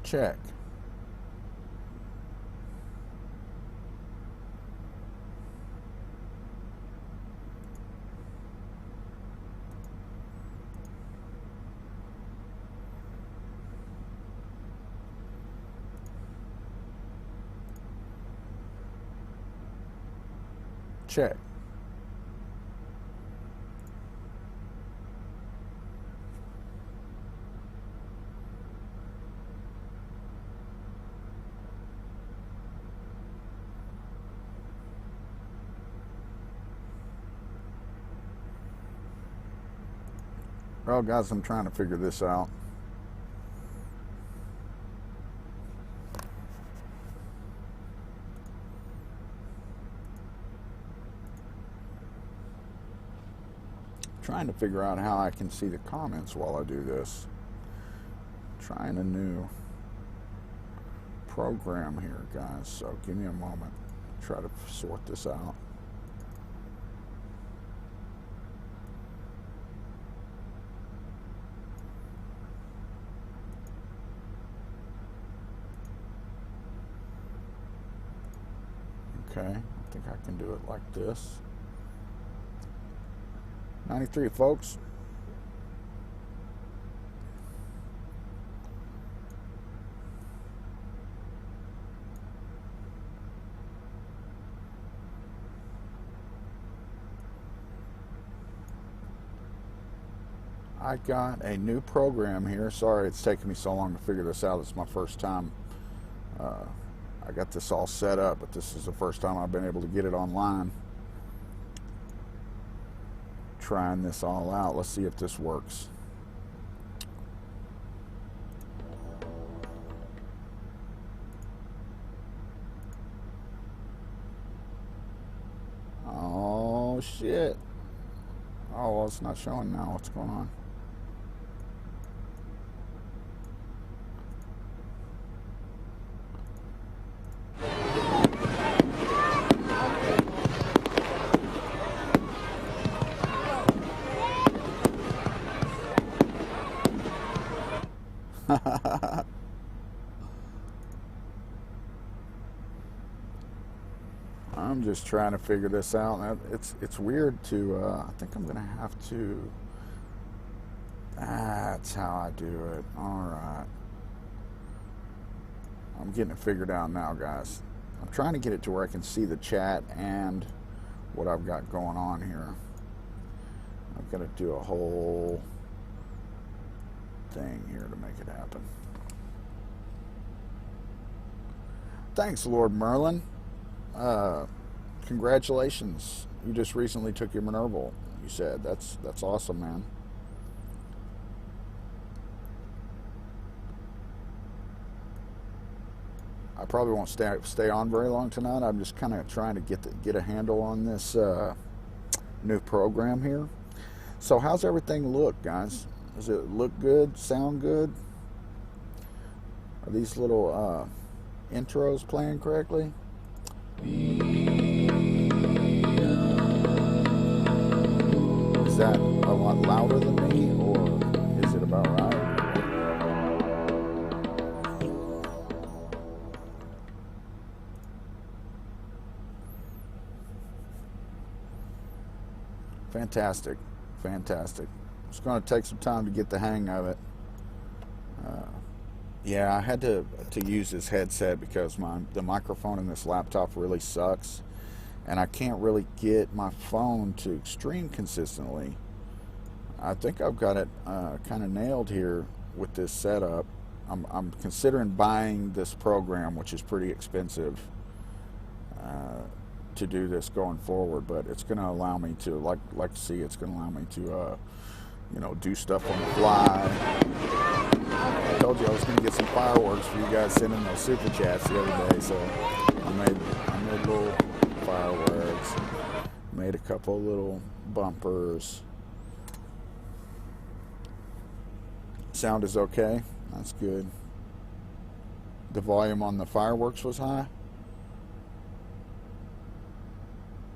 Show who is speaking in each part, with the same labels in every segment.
Speaker 1: Check. Check. Well, guys, I'm trying to figure this out. Trying to figure out how I can see the comments while I do this. Trying a new program here, guys, so give me a moment. Try to sort this out. Okay, I think I can do it like this. 93, folks. I got a new program here. Sorry it's taking me so long to figure this out. It's my first time. I got this all set up, but this is the first time I've been able to get it online. Trying this all out. Let's see if this works. Oh shit. Oh, well, it's not showing now. What's going on? I'm just trying to figure this out. It's weird to, I think I'm going to have to, that's how I do it. Alright. I'm getting it figured out now, guys. I'm trying to get it to where I can see the chat and what I've got going on here. I've got to do a whole thing here to make it happen. Thanks, Lord Merlin. Congratulations. You just recently took your Minerval, you said. That's awesome, man. I probably won't stay on very long tonight. I'm just kind of trying to get a handle on this new program here. So how's everything look, guys? Does it look good? Sound good? Are these little intros playing correctly? Is that a lot louder than me, or is it about right? Fantastic, fantastic. It's going to take some time to get the hang of it. Yeah, I had to use this headset because the microphone in this laptop really sucks, and I can't really get my phone to stream consistently. I think I've got it kind of nailed here with this setup. I'm considering buying this program, which is pretty expensive, to do this going forward, but it's going to allow me to, like see, it's going to allow me to, you know, do stuff on the fly. I told you I was going to get some fireworks for you guys sending those super chats the other day, so I made little fireworks, made a couple little bumpers. Sound is okay. That's good. The volume on the fireworks was high?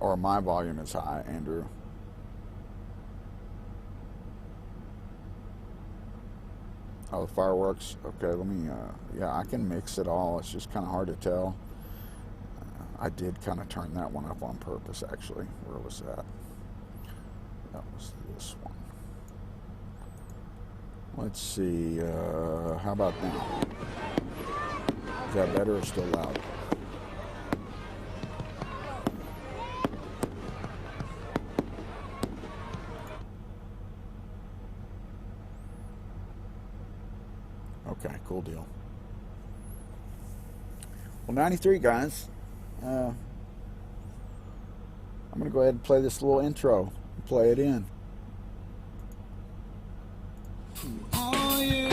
Speaker 1: Or my volume is high, Andrew? Oh, the fireworks. Okay, let me. Yeah, I can mix it all. It's just kind of hard to tell. I did kind of turn that one up on purpose, actually. Where was that? That was this one. Let's see. How about now? Is that better or still loud? Okay, cool deal. Well, 93, guys. I'm going to go ahead and play this little intro and play it in.
Speaker 2: Are you?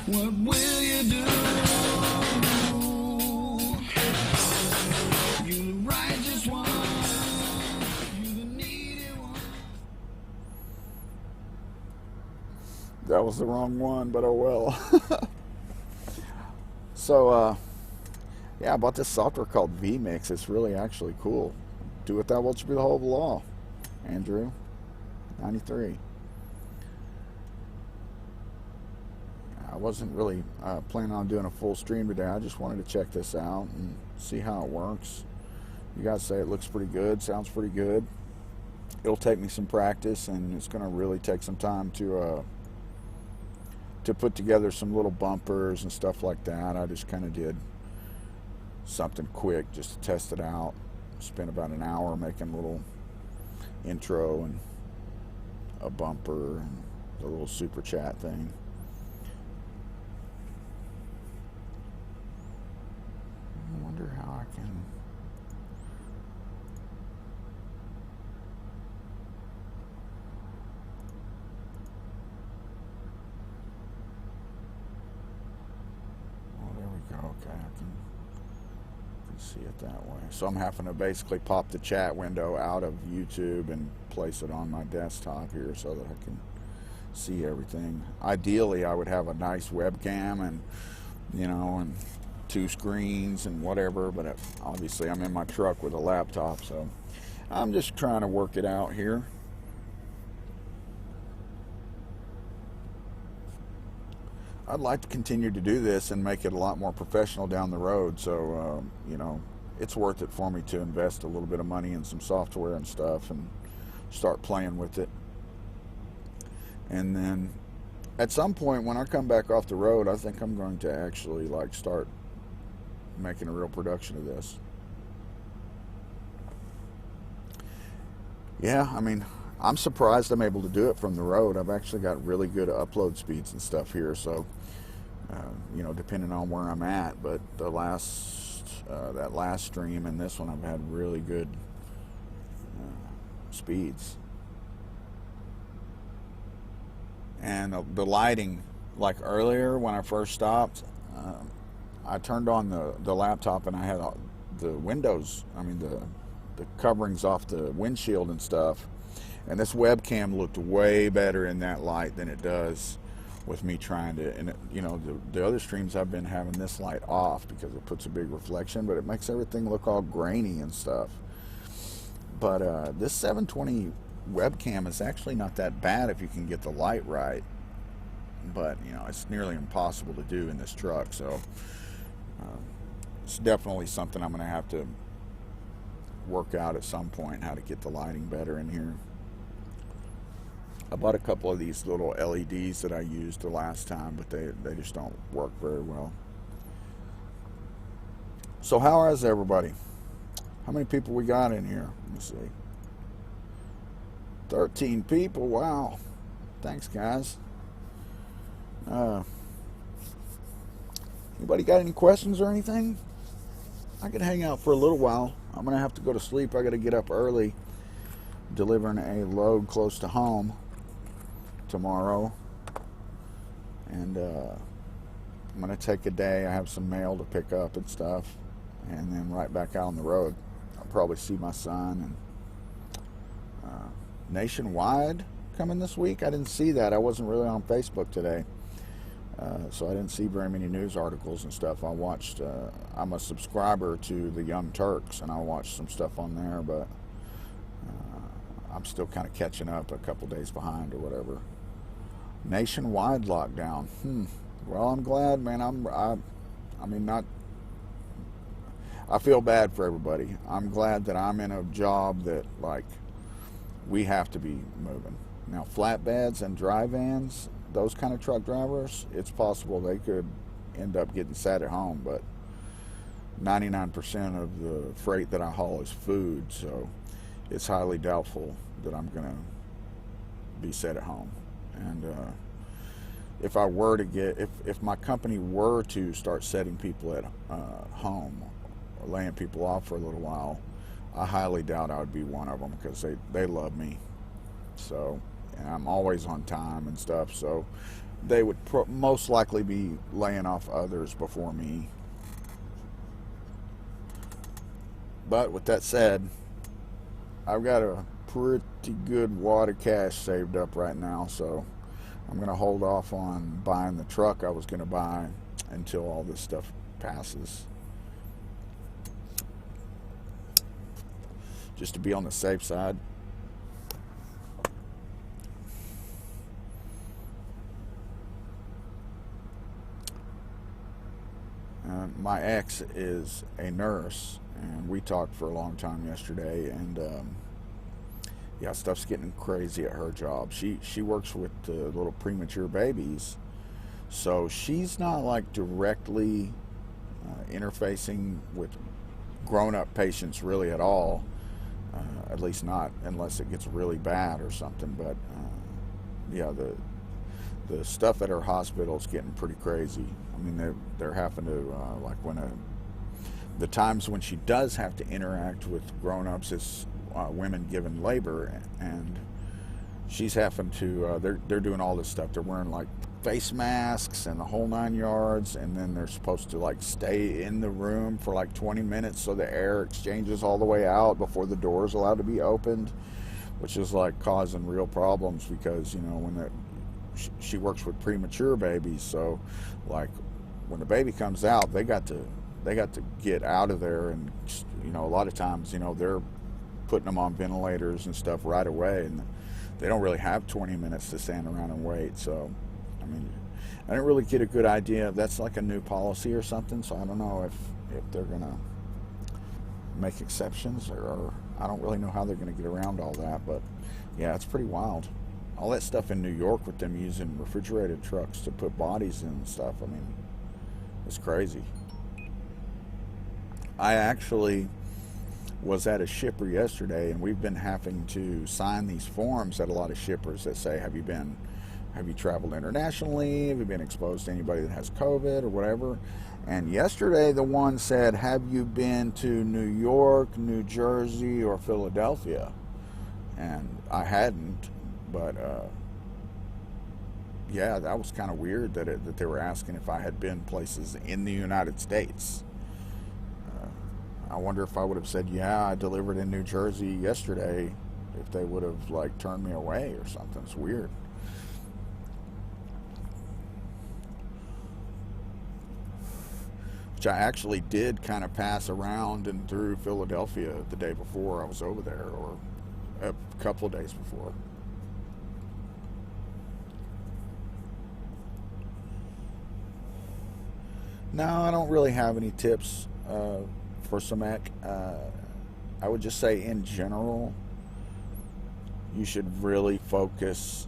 Speaker 2: What will you do? You the righteous one, you the needy one.
Speaker 1: That was the wrong one, but oh well. So, yeah, I bought this software called vMix. It's really actually cool. Do with that what should be the whole law. Andrew, 93. I wasn't really planning on doing a full stream today. I just wanted to check this out and see how it works. You guys say it looks pretty good, sounds pretty good. It'll take me some practice, and it's going to really take some time to put together some little bumpers and stuff like that. I just kind of did something quick just to test it out. Spent about an hour making a little intro and a bumper and the little super chat thing. I wonder how I can... Okay, I can see it that way. So I'm having to basically pop the chat window out of YouTube and place it on my desktop here so that I can see everything. Ideally, I would have a nice webcam and, you know, and 2 screens and whatever, but obviously I'm in my truck with a laptop, so I'm just trying to work it out here. I'd like to continue to do this and make it a lot more professional down the road, so you know, it's worth it for me to invest a little bit of money in some software and stuff and start playing with it. And then at some point when I come back off the road, I think I'm going to actually like start making a real production of this. Yeah, I mean, I'm surprised I'm able to do it from the road. I've actually got really good upload speeds and stuff here, so you know, depending on where I'm at. But the that last stream and this one, I've had really good speeds. And the lighting, like earlier when I first stopped, I turned on the laptop and I had the windows, I mean the coverings off the windshield and stuff. And this webcam looked way better in that light than it does with me trying to, and it, you know, the other streams I've been having this light off because it puts a big reflection, but it makes everything look all grainy and stuff. But this 720 webcam is actually not that bad if you can get the light right. But, you know, it's nearly impossible to do in this truck, so it's definitely something I'm going to have to work out at some point, how to get the lighting better in here. I bought a couple of these little LEDs that I used the last time, but they just don't work very well. So how is everybody? How many people we got in here? Let me see. 13 people. Wow. Thanks, guys. Anybody got any questions or anything? I could hang out for a little while. I'm going to have to go to sleep. I got to get up early, delivering a load close to home tomorrow. And I'm going to take a day. I have some mail to pick up and stuff, and then right back out on the road. I'll probably see my son. And Nationwide coming this week. I didn't see that. I wasn't really on Facebook today, so I didn't see very many news articles and stuff. I watched, I'm a subscriber to the Young Turks, and I watched some stuff on there, but I'm still kind of catching up, a couple days behind or whatever. Nationwide lockdown. Well, I'm glad, man. I mean, not. I feel bad for everybody. I'm glad that I'm in a job that, like, we have to be moving. Now, flatbeds and dry vans, those kind of truck drivers, it's possible they could end up getting sat at home, but 99% of the freight that I haul is food, so it's highly doubtful that I'm going to be sat at home. And if I were to get, if my company were to start setting people at home, or laying people off for a little while, I highly doubt I would be one of them, because they love me. So, and I'm always on time and stuff, so they would most likely be laying off others before me. But with that said, I've got a pretty good wad of cash saved up right now, so I'm going to hold off on buying the truck I was going to buy until all this stuff passes, just to be on the safe side. My ex is a nurse, and we talked for a long time yesterday, and yeah, stuff's getting crazy at her job. She works with little premature babies, so she's not like directly interfacing with grown-up patients really at all, at least not unless it gets really bad or something. But yeah, the stuff at her hospital is getting pretty crazy. I mean, they're having to like the times when she does have to interact with grown-ups is women given labor, and she's having to they're doing all this stuff. They're wearing like face masks and the whole 9 yards, and then they're supposed to like stay in the room for like 20 minutes so the air exchanges all the way out before the door is allowed to be opened, which is like causing real problems, because you know, when she works with premature babies, so like when the baby comes out, they got to get out of there, and you know, a lot of times, you know, they're putting them on ventilators and stuff right away, and they don't really have 20 minutes to stand around and wait. So I mean, I didn't really get a good idea. That's like a new policy or something, so I don't know if they're gonna make exceptions, or I don't really know how they're gonna get around all that. But yeah, it's pretty wild. All that stuff in New York with them using refrigerated trucks to put bodies in and stuff, I mean, it's crazy. I actually was at a shipper yesterday, and we've been having to sign these forms at a lot of shippers that say, have you traveled internationally? Have you been exposed to anybody that has COVID or whatever? And yesterday the one said, have you been to New York, New Jersey, or Philadelphia? And I hadn't. But yeah, that was kind of weird that they were asking if I had been places in the United States. I wonder if I would have said, yeah, I delivered in New Jersey yesterday, if they would have like turned me away or something. It's weird. Which I actually did kind of pass around and through Philadelphia the day before I was over there, or a couple of days before. No, I don't really have any tips for Samek. I would just say, in general, you should really focus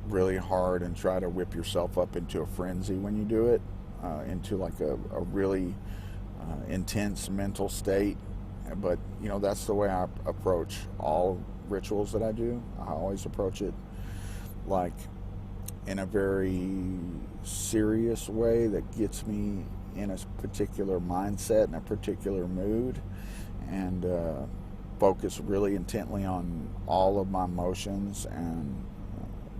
Speaker 1: really hard and try to whip yourself up into a frenzy when you do it, into like a really intense mental state. But you know, that's the way I approach all rituals that I do. I always approach it like in a very serious way that gets me in a particular mindset and a particular mood, and focus really intently on all of my emotions and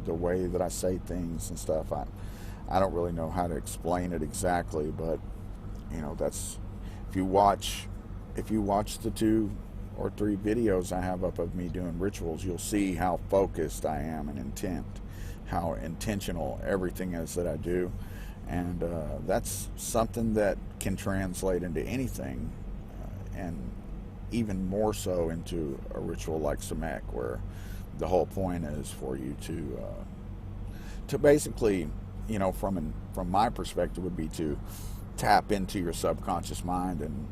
Speaker 1: the way that I say things and stuff. I don't really know how to explain it exactly, but you know, that's, if you watch the 2 or 3 videos I have up of me doing rituals, you'll see how focused I am and intent, how intentional everything is that I do. And that's something that can translate into anything, and even more so into a ritual like Samek, where the whole point is for you to basically, from my perspective, would be to tap into your subconscious mind and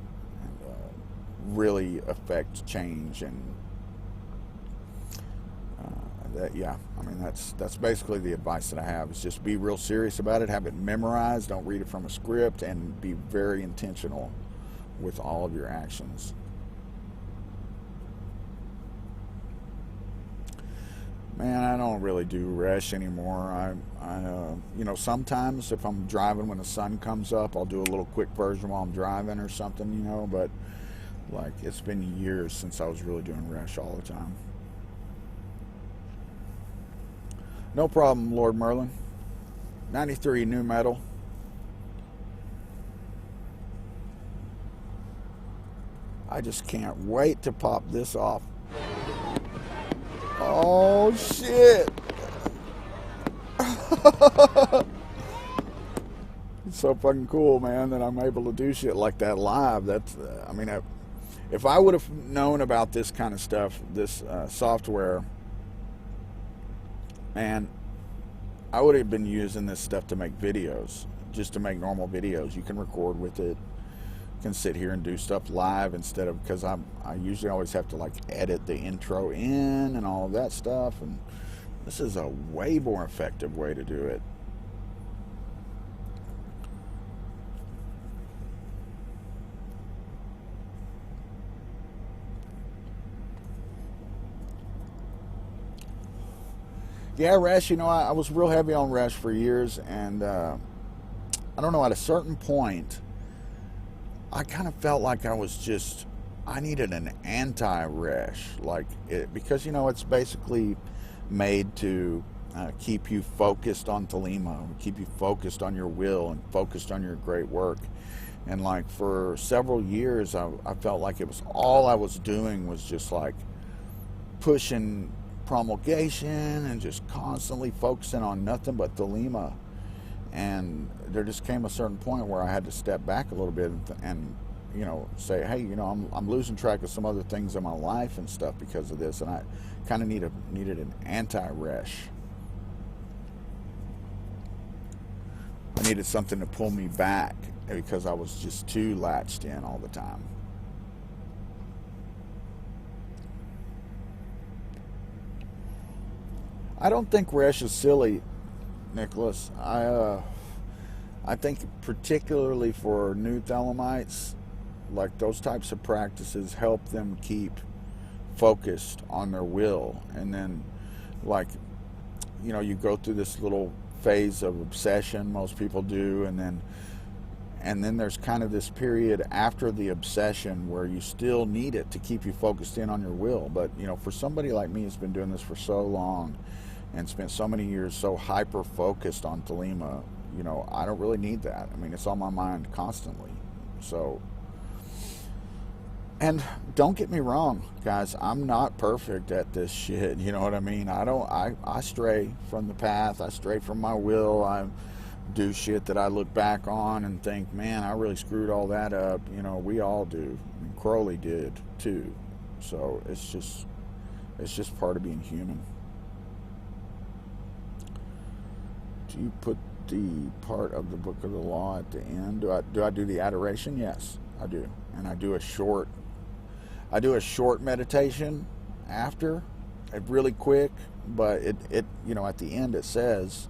Speaker 1: really affect change. And that's basically the advice that I have, is just be real serious about it, have it memorized, don't read it from a script, and be very intentional with all of your actions. Man, I don't really do resh anymore. Sometimes if I'm driving when the sun comes up, I'll do a little quick version while I'm driving or something, but like, it's been years since I was really doing resh all the time. No problem, Lord Merlin. 93 new metal. I just can't wait to pop this off. Oh shit. It's so fucking cool, man, that I'm able to do shit like that live. That's if I would have known about this kind of stuff, this software, man, I would have been using this stuff to make videos, just to make normal videos. You can record with it, you can sit here and do stuff live instead of, because I usually always have to like edit the intro in and all of that stuff, and this is a way more effective way to do it. Yeah, resh, I was real heavy on resh for years, and I don't know, at a certain point, I kind of felt like I needed an anti-resh, because, it's basically made to keep you focused on Thelema, keep you focused on your will and focused on your great work. And like for several years, I felt like it was all I was doing was just like pushing promulgation and just constantly focusing on nothing but Thelema. And there just came a certain point where I had to step back a little bit and say, hey, I'm losing track of some other things in my life and stuff because of this, and I kind of needed an anti-resh. I needed something to pull me back because I was just too latched in all the time. I don't think resh is silly, Nicholas. I think particularly for new Thelemites, like those types of practices help them keep focused on their will. And then you go through this little phase of obsession, most people do, and then there's kind of this period after the obsession where you still need it to keep you focused in on your will. But for somebody like me who's been doing this for so long and spent so many years so hyper focused on Thelema, I don't really need that. It's on my mind constantly. So, and don't get me wrong, guys, I'm not perfect at this shit. You know what I mean? I stray from the path. I stray from my will. I do shit that I look back on and think, man, I really screwed all that up. We all do. Crowley did too. So it's just part of being human. Do you put the part of the Book of the Law at the end? Do I do the adoration? Yes, I do. And I do a short meditation after, really quick, but it at the end it says,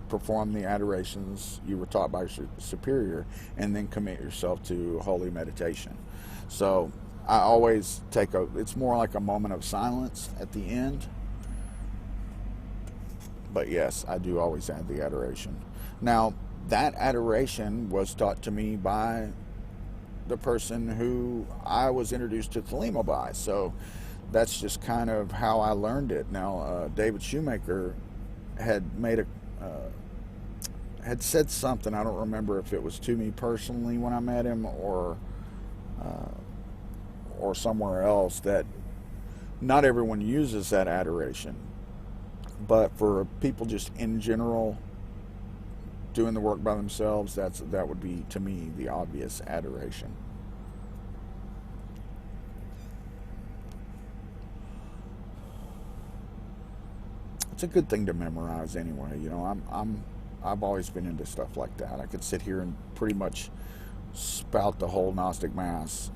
Speaker 1: perform the adorations you were taught by your superior, and then commit yourself to holy meditation. So I always it's more like a moment of silence at the end. But yes, I do always add the adoration. Now, that adoration was taught to me by the person who I was introduced to Thelema by. So that's just kind of how I learned it. Now, David Shoemaker had had said something, I don't remember if it was to me personally when I met him or somewhere else, that not everyone uses that adoration. But for people just in general doing the work by themselves, that would be, to me, the obvious adoration. It's a good thing to memorize anyway. You know, I've always been into stuff like that. I could sit here and pretty much spout the whole Gnostic Mass.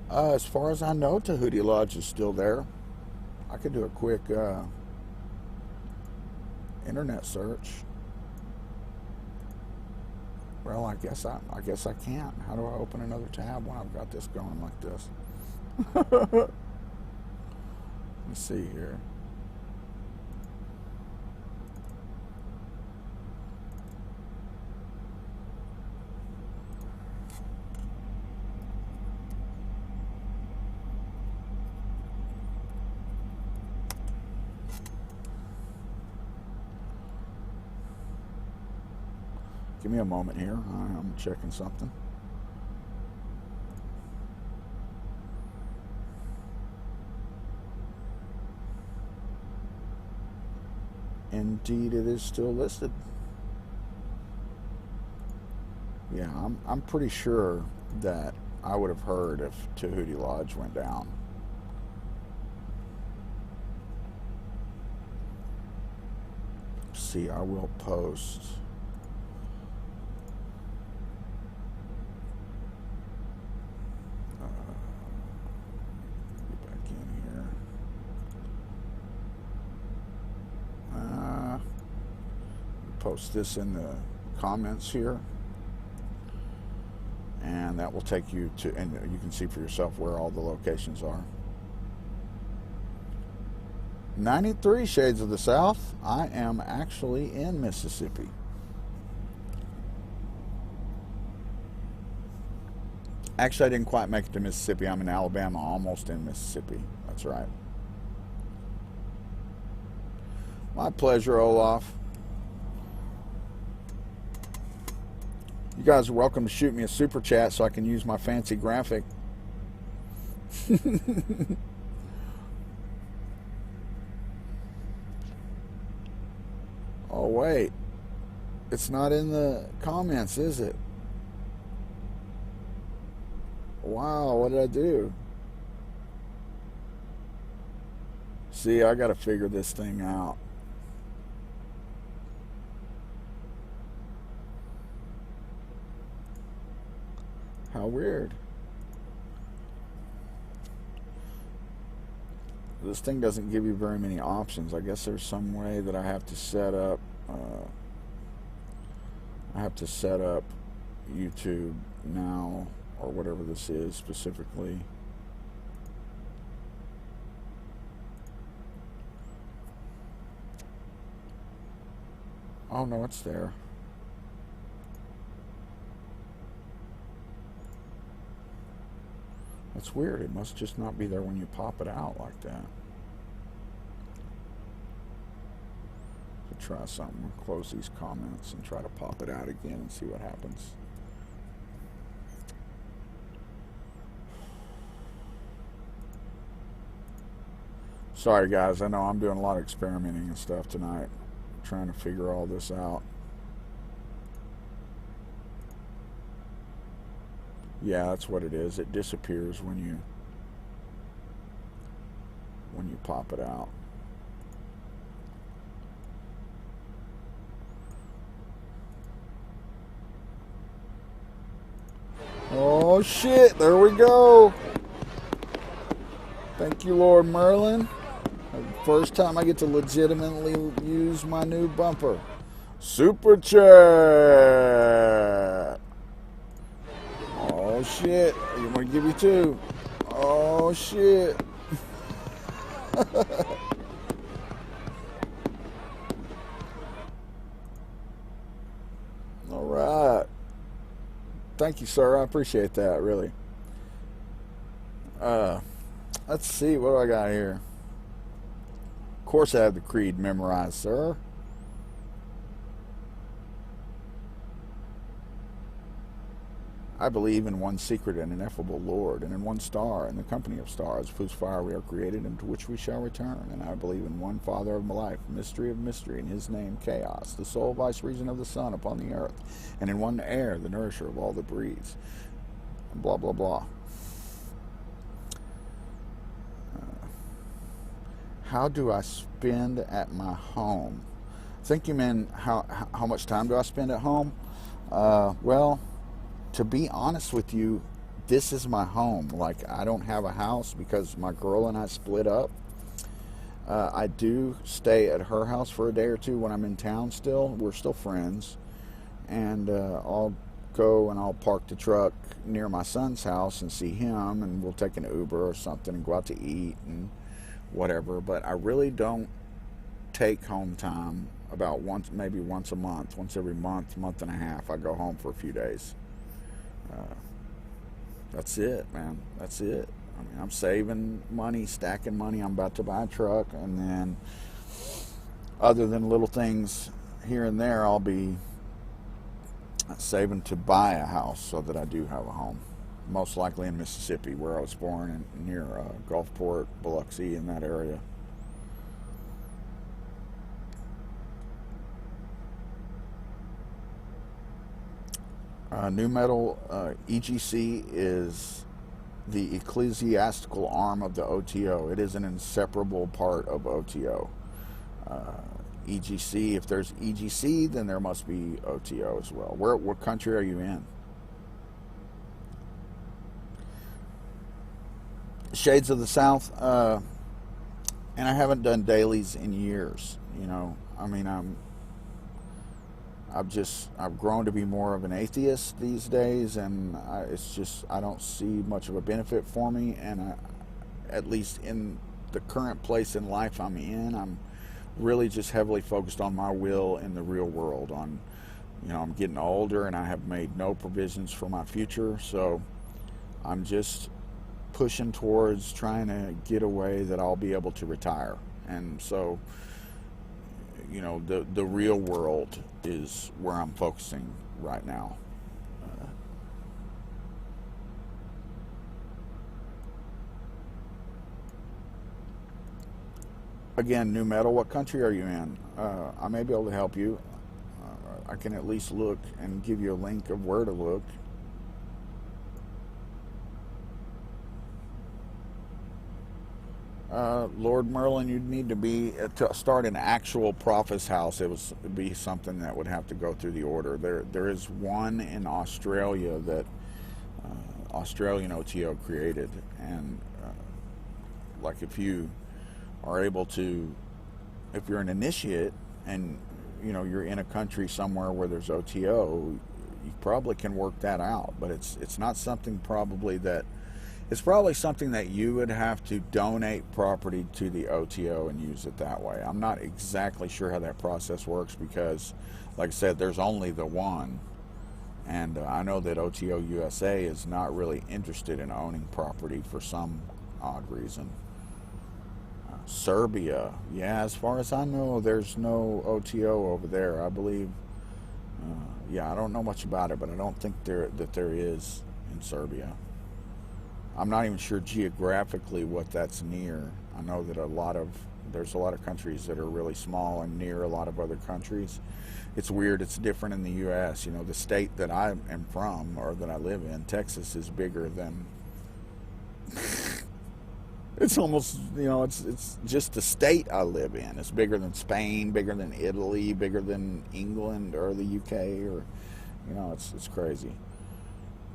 Speaker 1: As far as I know, Tahuti Lodge is still there. I could do a quick internet search. Well, I guess I can't. How do I open another tab when I've got this going like this? Let's see here. Give me a moment here. I'm checking something. Indeed, it is still listed. Yeah, I'm pretty sure that I would have heard if Tahuti Lodge went down. See, I will post. Get back in here. Post this in the comments here, and that will take you to, and you can see for yourself where all the locations are. 93 Shades of the South. I am actually in Mississippi. Actually, I didn't quite make it to Mississippi. I'm in Alabama, almost in Mississippi. That's right. My pleasure, Olaf. You guys are welcome to shoot me a super chat so I can use my fancy graphic. Oh, wait. It's not in the comments, is it? Wow, what did I do? See, I got to figure this thing out. How weird. This thing doesn't give you very many options. I guess there's some way that I have to set up YouTube now, or whatever this is specifically. Oh no, it's there. That's weird. It must just not be there when you pop it out like that. So try something. We'll close these comments and try to pop it out again and see what happens. Sorry guys, I know I'm doing a lot of experimenting and stuff tonight, trying to figure all this out. Yeah, that's what it is. It disappears when you pop it out. Oh shit, there we go. Thank you, Lord Merlin. First time I get to legitimately use my new bumper. Super chat. Oh shit, I'm gonna give you two. Oh shit. All right. Thank you, sir. I appreciate that, really. Let's see, what do I got here? Of course I have the creed memorized, sir. I believe in one secret and ineffable Lord, and in one star, and the company of stars, whose fire we are created, and to which we shall return. And I believe in one Father of life, mystery of mystery, in his name chaos, the sole vice regent of the sun upon the earth, and in one air, the nourisher of all that breathes. blah, blah, blah. How do I spend at my home? I think you mean how much time do I spend at home? Well, to be honest with you, this is my home. Like, I don't have a house because my girl and I split up. I do stay at her house for a day or two when I'm in town still. We're still friends. And I'll go and I'll park the truck near my son's house and see him, and we'll take an Uber or something and go out to eat and whatever. But I really don't take home time. About maybe once a month, once every month, month and a half, I go home for a few days. That's it, man. That's it. I mean, I'm saving money, stacking money. I'm about to buy a truck, and then other than little things here and there, I'll be saving to buy a house so that I do have a home. Most likely in Mississippi, where I was born, and near Gulfport, Biloxi, in that area. New Metal EGC is the ecclesiastical arm of the OTO. It is an inseparable part of OTO. EGC, if there's EGC, then there must be OTO as well. What country are you in? Shades of the South, and I haven't done dailies in years. You know, I mean, I've grown to be more of an atheist these days, and I don't see much of a benefit for me, and at least in the current place in life I'm in, I'm really just heavily focused on my will in the real world. I'm getting older, and I have made no provisions for my future, so I'm just pushing towards trying to get a way that I'll be able to retire. And so, the real world is where I'm focusing right now. Again, New Metal, what country are you in? I may be able to help you. I can at least look and give you a link of where to look. Lord Merlin, you'd need to be to start an actual prophet's house. It'd be something that would have to go through the order. There is one in Australia that Australian OTO created, and like if you are able to, if you're an initiate and you're in a country somewhere where there's OTO, you probably can work that out. But it's not something probably that. It's probably something that you would have to donate property to the OTO and use it that way. I'm not exactly sure how that process works because, like I said, there's only the one. And I know that OTO USA is not really interested in owning property for some odd reason. Serbia, yeah, as far as I know, there's no OTO over there. I believe, I don't know much about it, but I don't think there is in Serbia. I'm not even sure geographically what that's near. I know that there's a lot of countries that are really small and near a lot of other countries. It's weird. It's different in the U.S. The state that I am from, or that I live in, Texas, is bigger than. It's almost, it's just the state I live in. It's bigger than Spain, bigger than Italy, bigger than England or the UK, or it's crazy.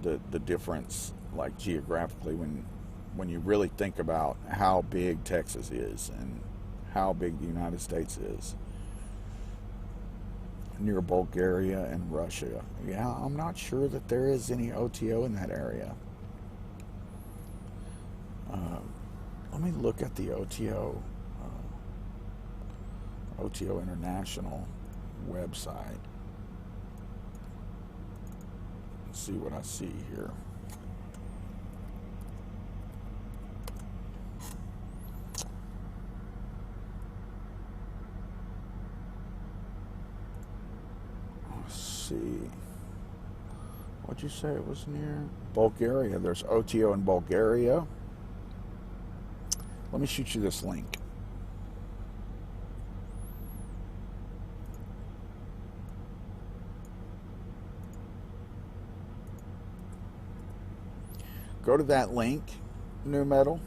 Speaker 1: The difference, like geographically, when you really think about how big Texas is and how big the United States is, near Bulgaria and Russia. Yeah, I'm not sure that there is any OTO in that area. Let me look at the OTO International website. See what I see here. Let's see. What'd you say it was near? Bulgaria. There's OTO in Bulgaria. Let me shoot you this link. go to that link, New Metal,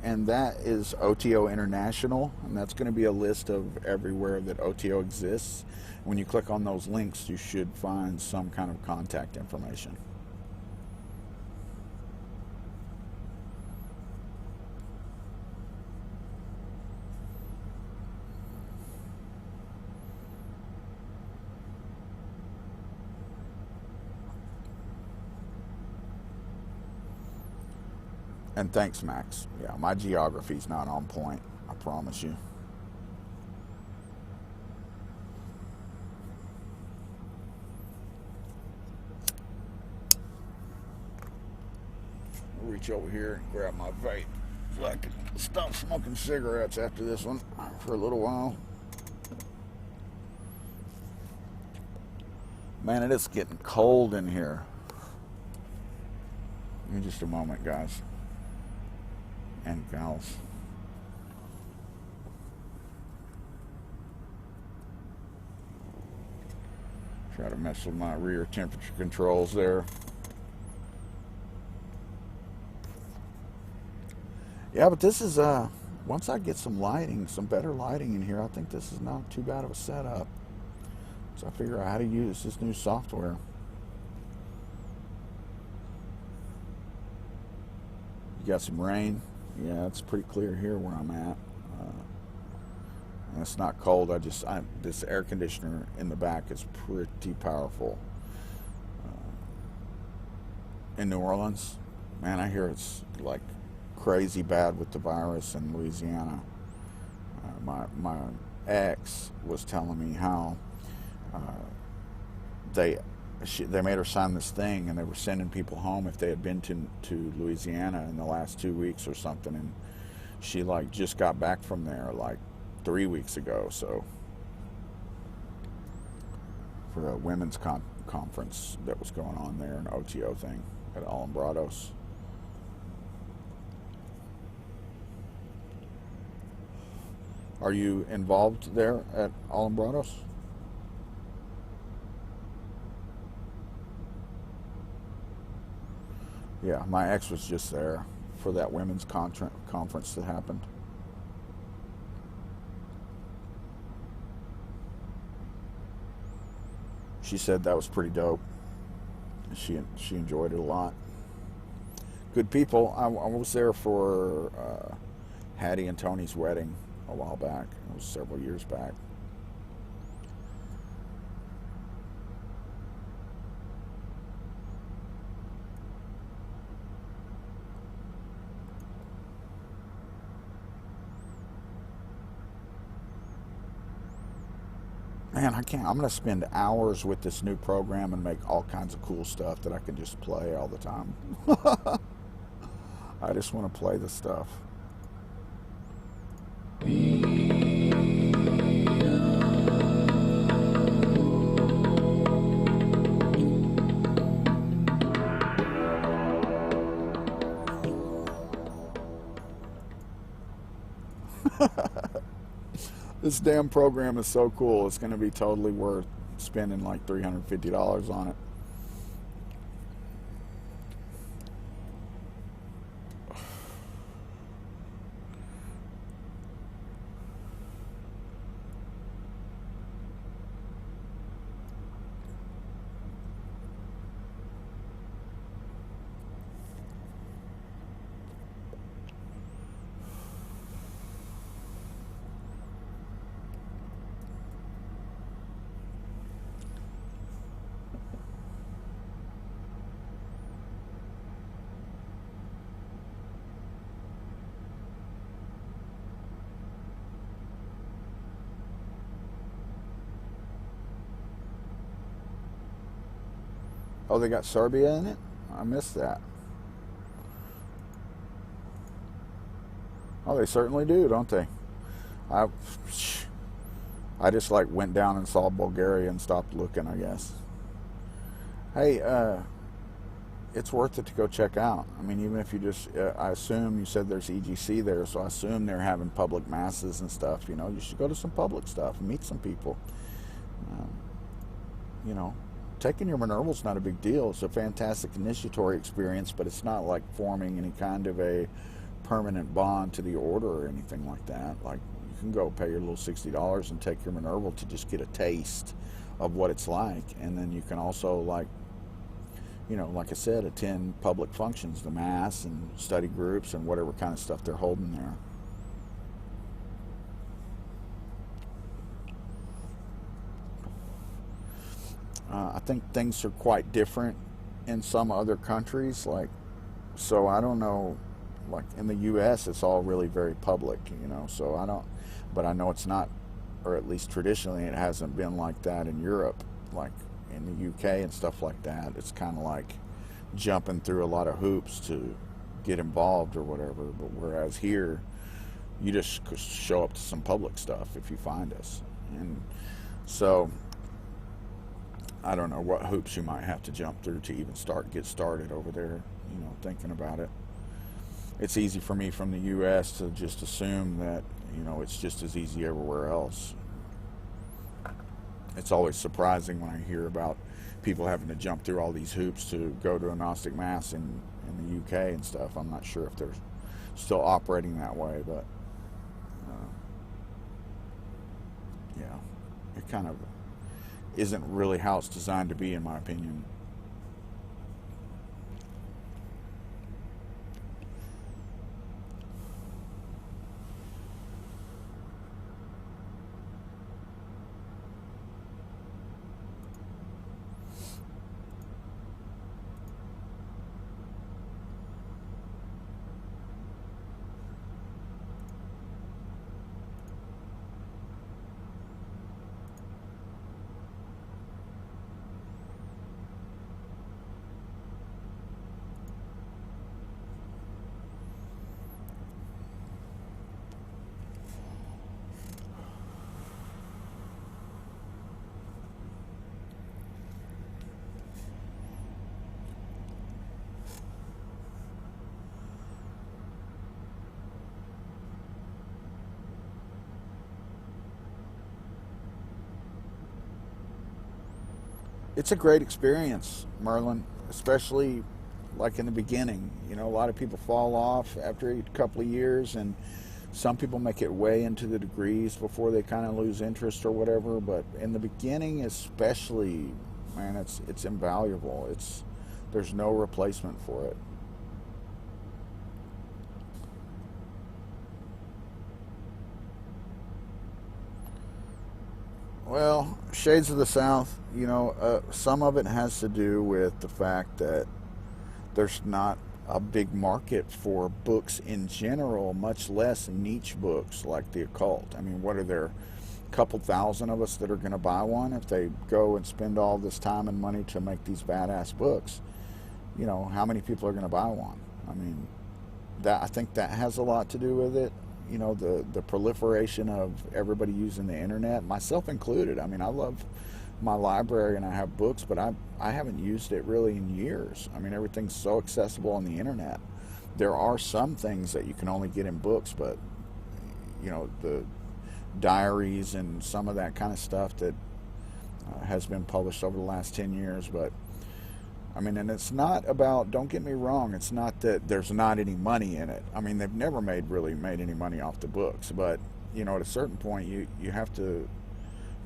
Speaker 1: and that is OTO International, and that's going to be a list of everywhere that OTO exists. When you click on those links, you should find some kind of contact information. And thanks, Max. Yeah, my geography's not on point, I promise you. I'll reach over here and grab my vape so I can stop smoking cigarettes after this one for a little while. Man, it is getting cold in here. Give me just a moment, guys and gals. Try to mess with my rear temperature controls there. Yeah, but this is once I get some lighting, some better lighting in here, I think this is not too bad of a setup. So I figure out how to use this new software. You got some rain. Yeah, it's pretty clear here where I'm at. And it's not cold. This air conditioner in the back is pretty powerful. In New Orleans, man, I hear it's like crazy bad with the virus in Louisiana. My ex was telling me how they made her sign this thing, and they were sending people home if they had been to Louisiana in the last 2 weeks or something, and she like just got back from there like 3 weeks ago. So for a women's conference that was going on there, an OTO thing at Alambrados. Are you involved there at Alambrados? Yeah, my ex was just there for that women's conference that happened. She said that was pretty dope. She enjoyed it a lot. Good people. I was there for Hattie and Tony's wedding a while back. It was several years back. Man, I can't. I'm going to spend hours with this new program and make all kinds of cool stuff that I can just play all the time. I just want to play the stuff. This damn program is so cool. It's going to be totally worth spending like $350 on it. Oh, they got Serbia in it? I missed that. Oh, they certainly do, don't they? I just like went down and saw Bulgaria and stopped looking, I guess. Hey, it's worth it to go check out. I mean, even if you just, I assume you said there's EGC there, so I assume they're having public masses and stuff. You should go to some public stuff and meet some people. taking your Minerval's not a big deal. It's a fantastic initiatory experience, but it's not like forming any kind of a permanent bond to the order or anything like that. Like, you can go pay your little $60 and take your Minerval to just get a taste of what it's like, and then you can also, like, you know, like I said, attend public functions, the mass and study groups and whatever kind of stuff they're holding there. I think things are quite different in some other countries. Like, so I don't know, like in the U.S. it's all really very public, you know, so I don't, but I know it's not, or at least traditionally it hasn't been like that in Europe, like in the UK and stuff like that. It's kind of like jumping through a lot of hoops to get involved or whatever, but whereas here you just show up to some public stuff if you find us. And so I don't know what hoops you might have to jump through to even get started over there, you know, thinking about it. It's easy for me from the U.S. to just assume that, you know, it's just as easy everywhere else. It's always surprising when I hear about people having to jump through all these hoops to go to a Gnostic Mass in the UK and stuff. I'm not sure if they're still operating that way, but yeah, it kind of isn't really how it's designed to be, in my opinion. It's a great experience, Merlin, especially like in the beginning. You know, a lot of people fall off after a couple of years, and some people make it way into the degrees before they kind of lose interest or whatever. But in the beginning, especially, man, it's invaluable. There's no replacement for it. Well, Shades of the South, you know, some of it has to do with the fact that there's not a big market for books in general, much less niche books like the occult. I mean, what are there? A couple thousand of us that are going to buy one if they go and spend all this time and money to make these badass books. You know, how many people are going to buy one? I mean, I think that has a lot to do with it. You know, the proliferation of everybody using the internet, myself included. I mean, I love my library and I have books, but I haven't used it really in years. I mean, everything's so accessible on the internet. There are some things that you can only get in books, but you know, the diaries and some of that kind of stuff that has been published over the last 10 years. But I mean, and it's not about, don't get me wrong, it's not that there's not any money in it. I mean, they've never really made any money off the books, but you know, at a certain point you have to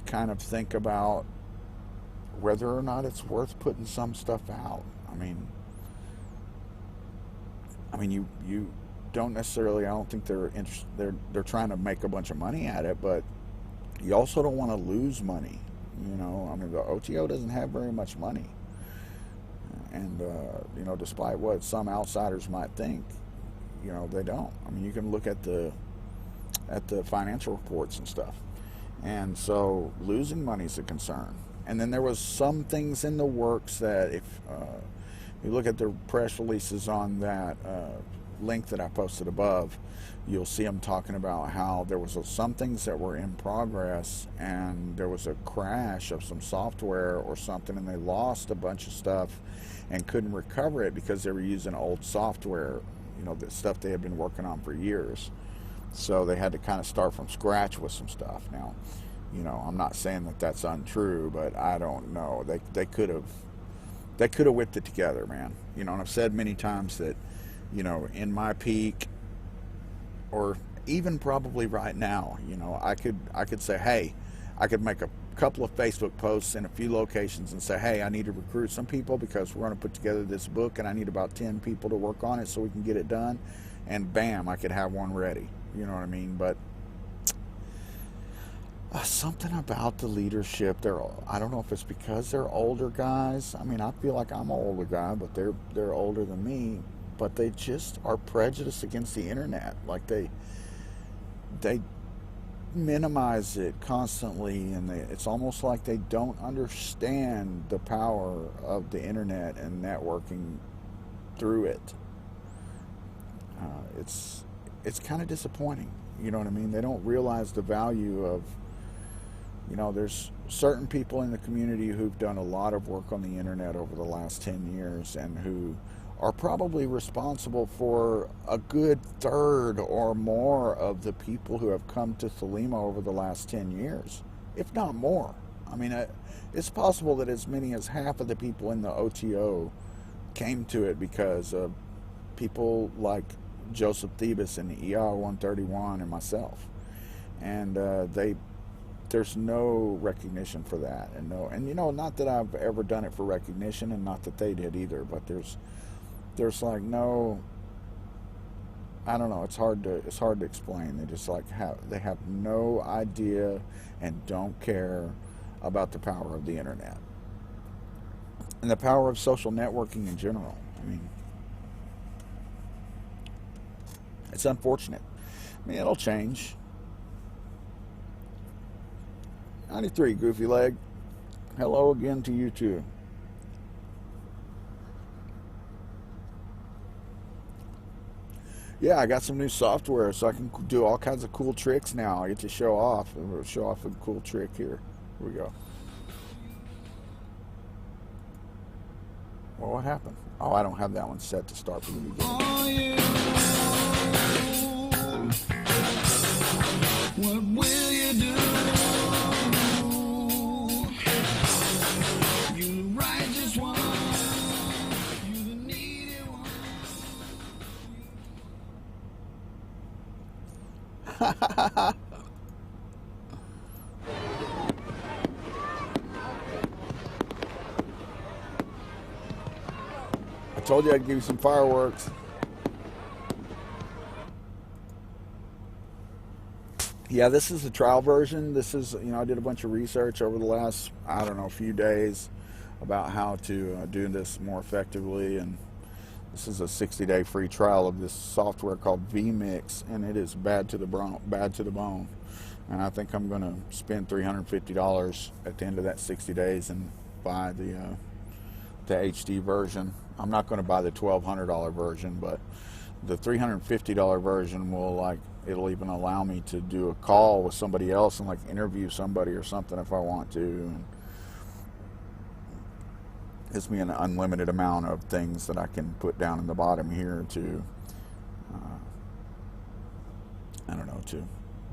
Speaker 1: kind of think about whether or not it's worth putting some stuff out. I mean you don't necessarily, I don't think they're trying to make a bunch of money at it, but you also don't want to lose money. You know, I mean, the OTO doesn't have very much money. And, you know, despite what some outsiders might think, you know, they don't. I mean, you can look at the financial reports and stuff. And so losing money is a concern. And then there was some things in the works that if you look at the press releases on that link that I posted above, you'll see them talking about how there was some things that were in progress and there was a crash of some software or something, and they lost a bunch of stuff and couldn't recover it because they were using old software, you know, the stuff they had been working on for years. So they had to kind of start from scratch with some stuff. Now, You know, I'm not saying that that's untrue, but I don't know. They could have whipped it together, man. You know, and I've said many times that, you know, in my peak, or even probably right now, you know, I could say, hey, I could make a couple of Facebook posts in a few locations and say, hey, I need to recruit some people because we're going to put together this book and I need about 10 people to work on it so we can get it done. And bam, I could have one ready. You know what I mean? But something about the leadership, I don't know if it's because they're older guys. I mean, I feel like I'm an older guy, but they're older than me. But they just are prejudiced against the internet. Like they minimize it constantly, and it's almost like they don't understand the power of the internet and networking through it. It's kind of disappointing. You know what I mean? They don't realize the value of, you know, there's certain people in the community who've done a lot of work on the internet over the last 10 years and who are probably responsible for a good third or more of the people who have come to Thelema over the last 10 years, if not more. I mean, it's possible that as many as half of the people in the OTO came to it because of people like Joseph Thebus and ER 131 and myself. And there's no recognition for that. And you know, not that I've ever done it for recognition, and not that they did either, but there's like no, I don't know, it's hard to explain. They just like they have no idea and don't care about the power of the internet and the power of social networking in general. I mean, it's unfortunate. I mean, it'll change. 93, Goofy Leg. Hello again to you too. Yeah, I got some new software, so I can do all kinds of cool tricks now. I get to show off. We'll show off a cool trick here. Here we go. Well, what happened? Oh, I don't have that one set to start from the beginning.
Speaker 2: Oh, yeah. What will you do? You the righteous one. You the needy one.
Speaker 1: I told you I'd give you some fireworks. Yeah, this is the trial version. This is, you know, I did a bunch of research over the last, I don't know, few days about how to do this more effectively, and this is a 60-day free trial of this software called vMix, and it is bad to the bone. And I think I'm going to spend $350 at the end of that 60 days and buy the HD version. I'm not going to buy the $1,200 version, but the $350 version will, it'll even allow me to do a call with somebody else and interview somebody or something if I want to. And gives me an unlimited amount of things that I can put down in the bottom here to, I don't know, to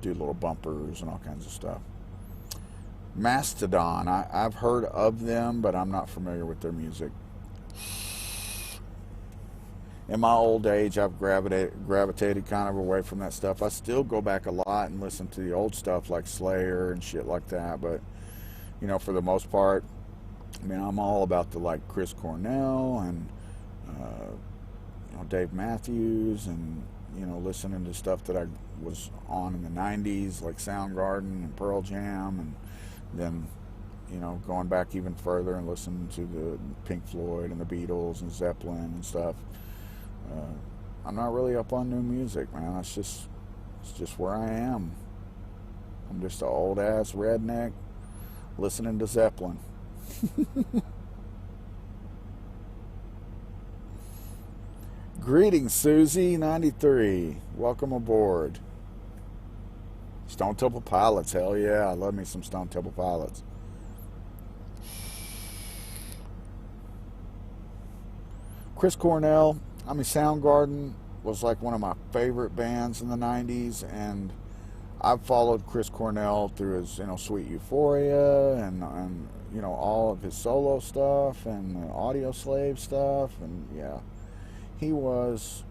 Speaker 1: do little bumpers and all kinds of stuff. Mastodon, I've heard of them, but I'm not familiar with their music. In my old age, I've gravitated kind of away from that stuff. I still go back a lot and listen to the old stuff like Slayer and shit like that, but, you know, for the most part, I mean, I'm all about the Chris Cornell and you know, Dave Matthews, and, you know, listening to stuff that I was on in the 90s like Soundgarden and Pearl Jam, and then, you know, going back even further and listening to the Pink Floyd and the Beatles and Zeppelin and stuff. I'm not really up on new music, man. It's just where I am. I'm just an old ass redneck listening to Zeppelin. Greetings, Susie 93. Welcome aboard. Stone Temple Pilots, hell yeah, I love me some Stone Temple Pilots. Chris Cornell, Soundgarden was one of my favorite bands in the 90s, and I've followed Chris Cornell through his, Sweet Euphoria and all of his solo stuff and the Audio Slave stuff, and yeah, he was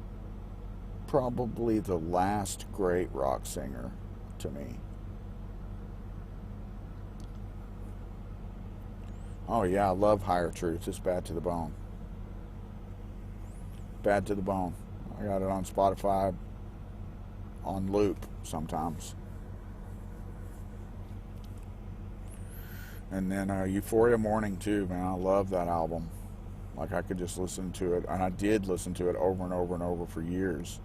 Speaker 1: probably the last great rock singer to me. Oh yeah, I love Higher Truth. It's Bad to the Bone. Bad to the Bone. I got it on Spotify on loop sometimes. And then Euphoria Morning too, man. I love that album. Like I could just listen to it, and I did listen to it over and over and over for years.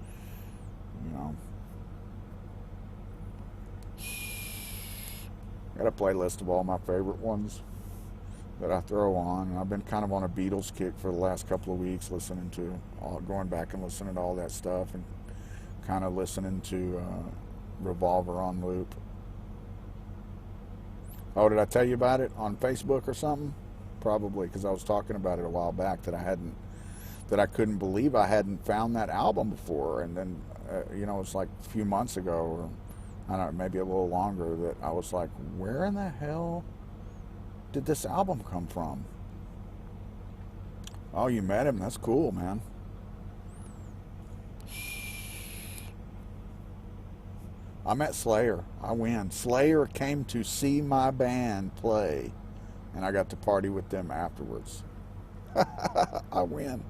Speaker 1: Got a playlist of all my favorite ones that I throw on. And I've been kind of on a Beatles kick for the last couple of weeks, going back and listening to all that stuff, and kind of listening to Revolver on loop. Oh, did I tell you about it on Facebook or something? Probably, because I was talking about it a while back that I couldn't believe I hadn't found that album before, and then it's like a few months ago, or I don't know, maybe a little longer, that I was like, where in the hell did this album come from? Oh, you met him? That's cool, man. I met Slayer. I win. Slayer came to see my band play, and I got to party with them afterwards. I win.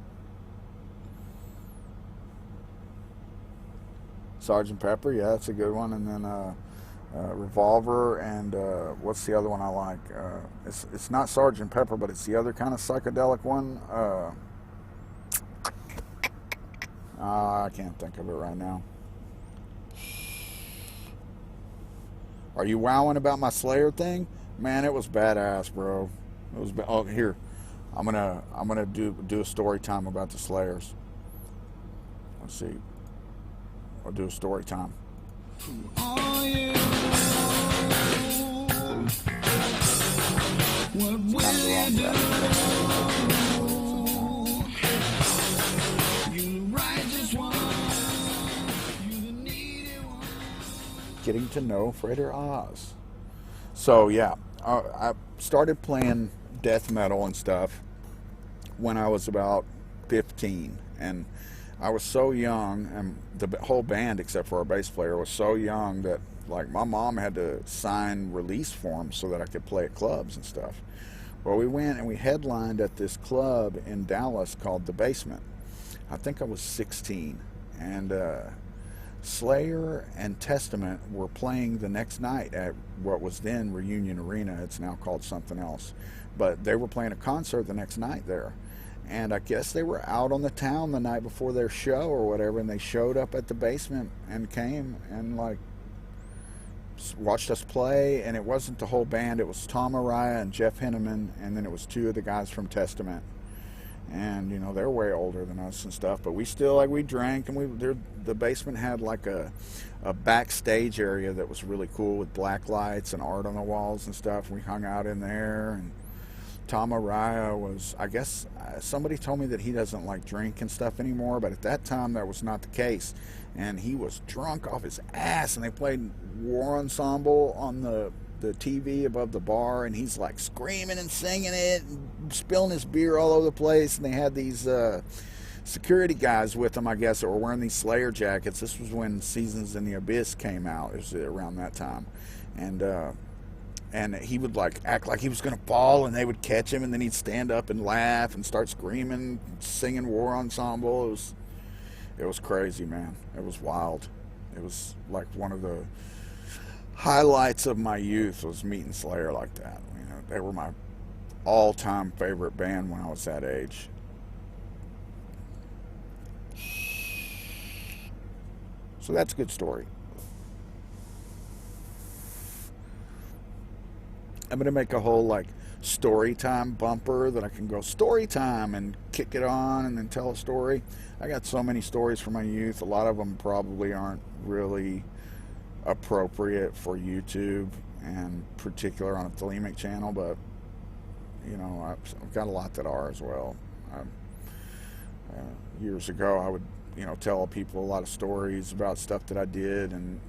Speaker 1: Sgt. Pepper, yeah, that's a good one. And then Revolver, and what's the other one I like? It's not Sgt. Pepper, but it's the other kind of psychedelic one. I can't think of it right now. Are you wowing about my Slayer thing? Man, it was badass, bro. It was. Oh, here, I'm gonna do a story time about the Slayers. Let's see. I'll do a story time.
Speaker 2: Oh, yeah. What will you do? You the righteous one. You the needy one.
Speaker 1: Getting to know Frater Oz. So yeah, I started playing death metal and stuff when I was about 15, and I was so young, and the whole band except for our bass player was so young that like my mom had to sign release forms so that I could play at clubs and stuff. Well, we went and we headlined at this club in Dallas called The Basement. I think I was 16, and Slayer and Testament were playing the next night at what was then Reunion Arena. It's now called something else, but they were playing a concert the next night there. And I guess they were out on the town the night before their show or whatever, and they showed up at the Basement and came and like watched us play. And it wasn't the whole band; it was Tom Araya and Jeff Henneman, and then it was two of the guys from Testament. And they're way older than us and stuff, but we still we drank, and the Basement had like a backstage area that was really cool with black lights and art on the walls and stuff. We hung out in there, and Tom Araya was, I guess, somebody told me that he doesn't like drink and stuff anymore, but at that time that was not the case. And he was drunk off his ass, and they played War Ensemble on the TV above the bar, and he's like screaming and singing it and spilling his beer all over the place. And they had these security guys with them, I guess, that were wearing these Slayer jackets. This was when Seasons in the Abyss came out. It was around that time. And he would like act like he was gonna fall, and they would catch him, and then he'd stand up and laugh and start screaming, singing War Ensemble. It was crazy, man. It was wild. It was like one of the highlights of my youth was meeting Slayer like that. They were my all-time favorite band when I was that age. So that's a good story. I'm gonna make a whole like story time bumper that I can go story time and kick it on and then tell a story. I got so many stories from my youth. A lot of them probably aren't really appropriate for YouTube, and particular on a Thelemic channel, but I've got a lot that are as well. Years ago, I would tell people a lot of stories about stuff that I did, and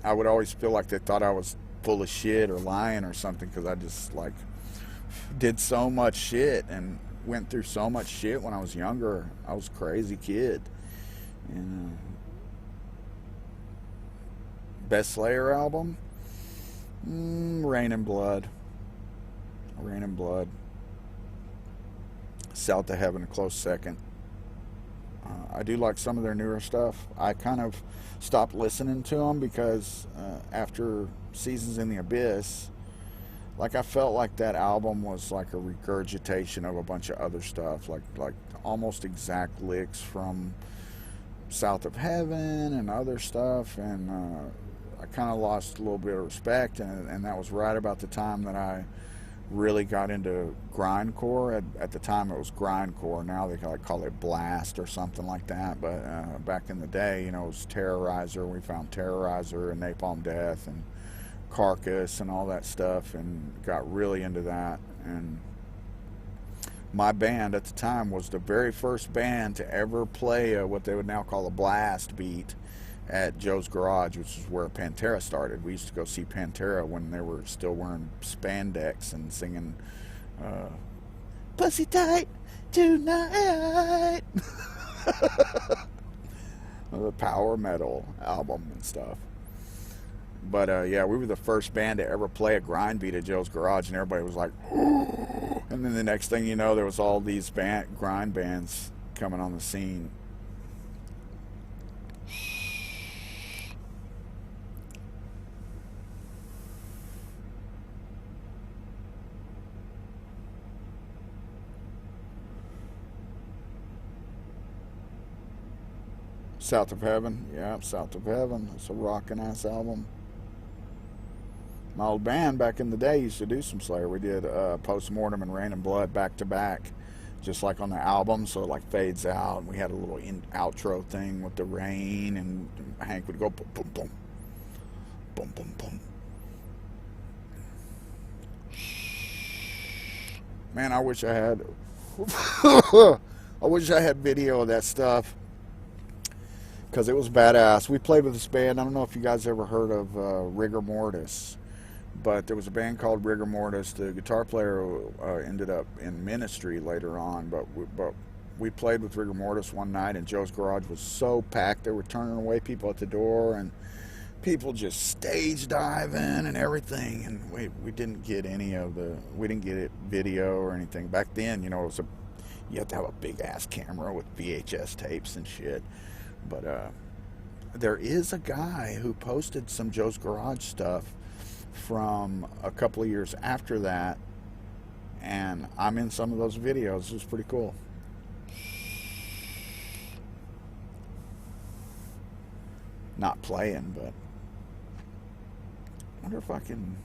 Speaker 1: I would always feel like they thought I was full of shit or lying or something, because I just like did so much shit and went through so much shit when I was younger. I was a crazy kid. And best Slayer album, Rain and Blood. Rain and Blood. South of Heaven, a close second. I do like some of their newer stuff. I kind of stopped listening to them because after Seasons in the Abyss, like I felt like that album was like a regurgitation of a bunch of other stuff, like almost exact licks from South of Heaven and other stuff, and I kind of lost a little bit of respect, and that was right about the time that I really got into grindcore. At the time it was grindcore. Now they call it blast or something like that, but back in the day, you know, it was Terrorizer. We found Terrorizer and Napalm Death and Carcass and all that stuff, and got really into that. And my band at the time was the very first band to ever play what they would now call a blast beat at Joe's Garage, which is where Pantera started. We used to go see Pantera when they were still wearing spandex and singing Pussy Tight Tonight. The power metal album and stuff. But yeah, we were the first band to ever play a grind beat at Joe's Garage, and everybody was like, ooh. And then the next thing you know, there was all these grind bands coming on the scene. South of Heaven, yeah, South of Heaven. It's a rockin' ass album. My old band back in the day used to do some Slayer. We did Postmortem and Rain and Blood back to back, just like on the album, so it like fades out. And we had a little outro thing with the rain, and Hank would go boom, boom, boom, boom, boom, boom. Man, I wish I had. I wish I had video of that stuff, because it was badass. We played with this band. I don't know if you guys ever heard of Rigor Mortis, but there was a band called Rigor Mortis. The guitar player ended up in ministry later on, but we played with Rigor Mortis one night, and Joe's Garage was so packed they were turning away people at the door, and people just stage diving and everything, and we didn't get it video or anything. Back then, you know, you have to have a big ass camera with VHS tapes and shit. But there is a guy who posted some Joe's Garage stuff from a couple of years after that, and I'm in some of those videos. It was pretty cool. Not playing, but I wonder if I can.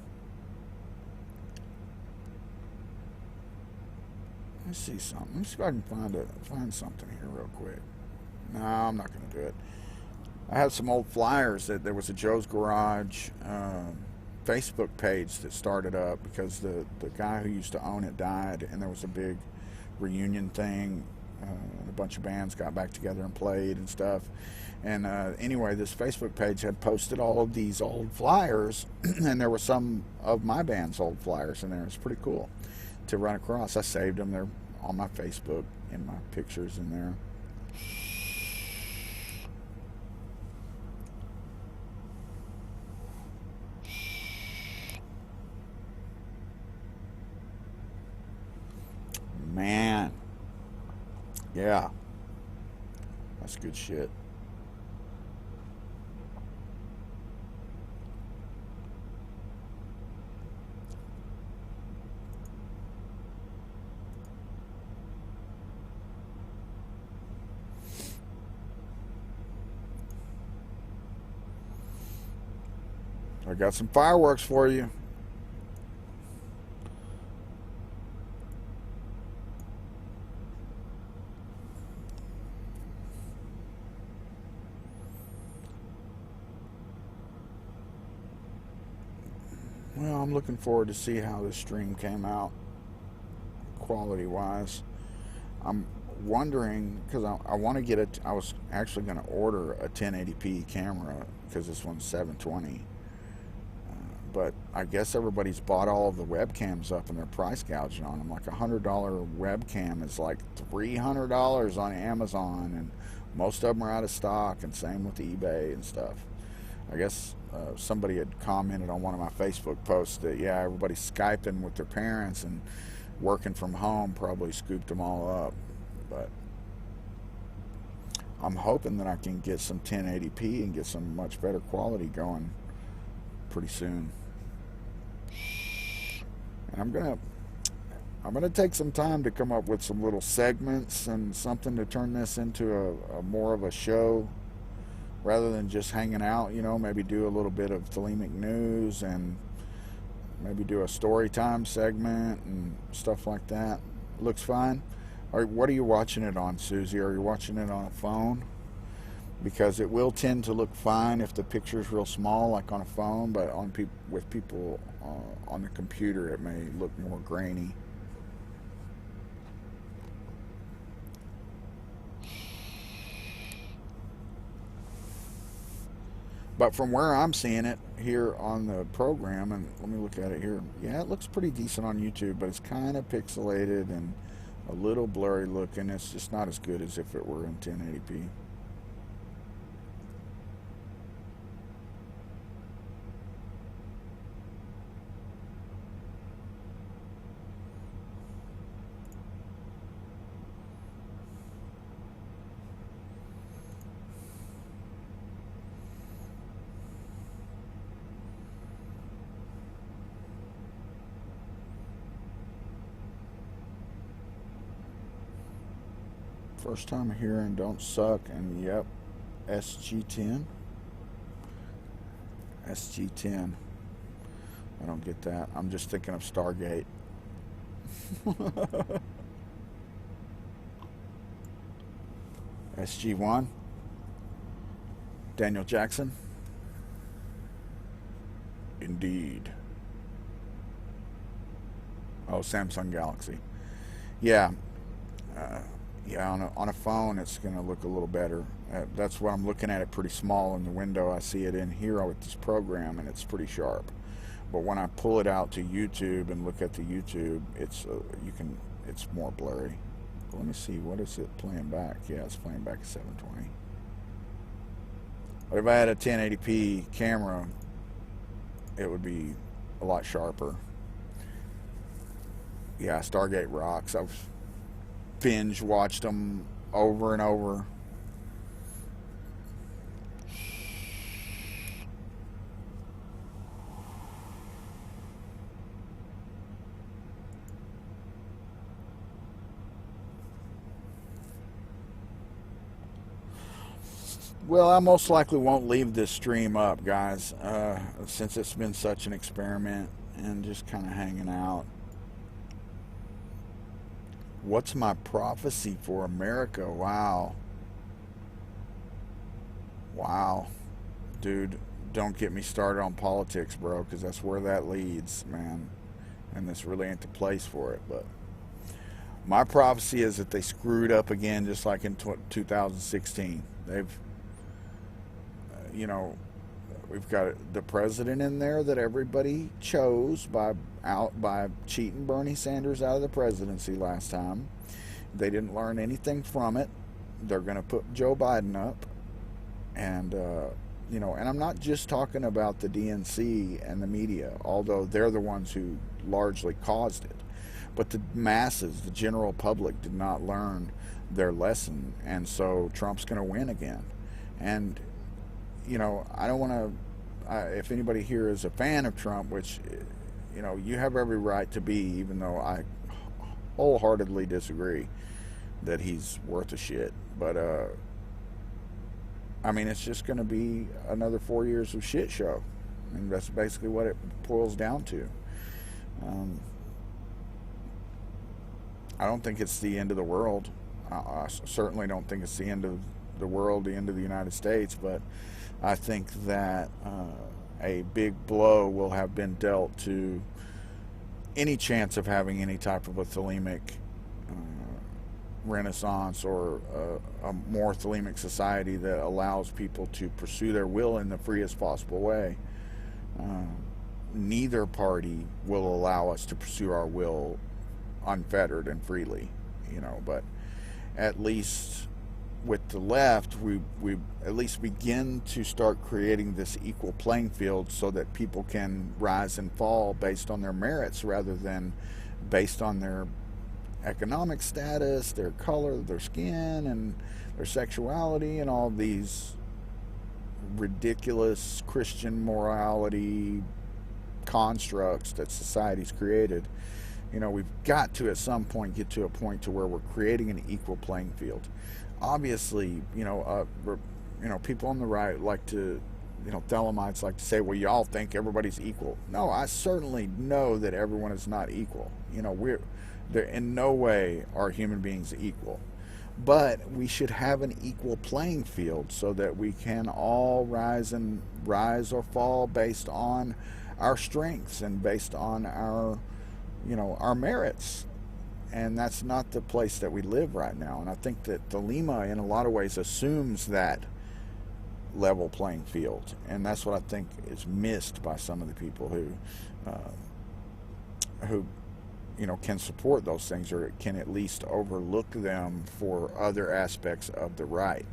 Speaker 1: Let me see something. Let me see if I can find something here real quick. No, I'm not going to do it. I have some old flyers that there was a Joe's Garage Facebook page that started up because the guy who used to own it died, and there was a big reunion thing. A bunch of bands got back together and played and stuff. And anyway, this Facebook page had posted all of these old flyers, and there were some of my band's old flyers in there. It's pretty cool to run across. I saved them. They're on my Facebook in my pictures in there. Man, yeah, that's good shit. I got some fireworks for you. Well, I'm looking forward to see how this stream came out quality-wise. I'm wondering, because I want to get I was actually going to order a 1080p camera, because this one's 720. but I guess everybody's bought all of the webcams up and they're price gouging on them. Like $100 webcam is like $300 on Amazon, and most of them are out of stock, and same with eBay and stuff. I guess somebody had commented on one of my Facebook posts that, yeah, everybody's Skyping with their parents and working from home probably scooped them all up. But I'm hoping that I can get some 1080p and get some much better quality going pretty soon. And I'm gonna take some time to come up with some little segments and something to turn this into a more of a show rather than just hanging out. You know, maybe do a little bit of Thelemic news and maybe do a story time segment and stuff like that. Looks fine. What are you watching it on, Susie? Are you watching it on a phone? Because it will tend to look fine if the picture's real small, like on a phone, but with people on the computer, it may look more grainy. But from where I'm seeing it here on the program, and let me look at it here. Yeah, it looks pretty decent on YouTube, but it's kind of pixelated and a little blurry looking. It's just not as good as if it were in 1080p. First time hearing Don't Suck, and yep, SG10. SG10. I don't get that. I'm just thinking of Stargate. SG1. Daniel Jackson. Indeed. Oh, Samsung Galaxy. Yeah. Yeah, on a phone it's going to look a little better. That's what I'm looking at it pretty small in the window. I see it in here with this program, and it's pretty sharp. But when I pull it out to YouTube and look at the YouTube, it's more blurry. Let me see, what is it playing back? Yeah, it's playing back at 720. But if I had a 1080p camera, it would be a lot sharper. Yeah, Stargate rocks. I've binge watched them over and over. Well, I most likely won't leave this stream up, guys, since it's been such an experiment and just kind of hanging out. What's my prophecy for America? Wow. Wow. Dude, don't get me started on politics, bro, because that's where that leads, man. And this really ain't the place for it. But my prophecy is that they screwed up again, just like in 2016. They've, you know, we've got the president in there that everybody chose by cheating Bernie Sanders out of the presidency last time. They didn't learn anything from it. They're going to put Joe Biden up, and you know, and I'm not just talking about the DNC and the media, although they're the ones who largely caused it, but the masses, the general public, did not learn their lesson, and so Trump's going to win again. And you know, I don't want to. If anybody here is a fan of Trump, which, you know, you have every right to be, even though I wholeheartedly disagree that he's worth a shit. But, I mean, it's just going to be another 4 years of shit show. I mean, that's basically what it boils down to. I don't think it's the end of the world. I certainly don't think it's the end of the world, the end of the United States, but I think that a big blow will have been dealt to any chance of having any type of a Thelemic renaissance or a more Thelemic society that allows people to pursue their will in the freest possible way. neither party will allow us to pursue our will unfettered and freely, but at least with the left, we at least begin to start creating this equal playing field so that people can rise and fall based on their merits rather than based on their economic status, their color, their skin, and their sexuality, and all these ridiculous Christian morality constructs that society's created. We've got to at some point get to a point to where we're creating an equal playing field. Obviously, people on the right like to, Thelemites like to say, well, y'all think everybody's equal. No, I certainly know that everyone is not equal. There in no way are human beings equal. But we should have an equal playing field so that we can all rise or fall based on our strengths and based on our merits. And that's not the place that we live right now. And I think that Thelema, in a lot of ways, assumes that level playing field. And that's what I think is missed by some of the people who can support those things, or can at least overlook them for other aspects of the right.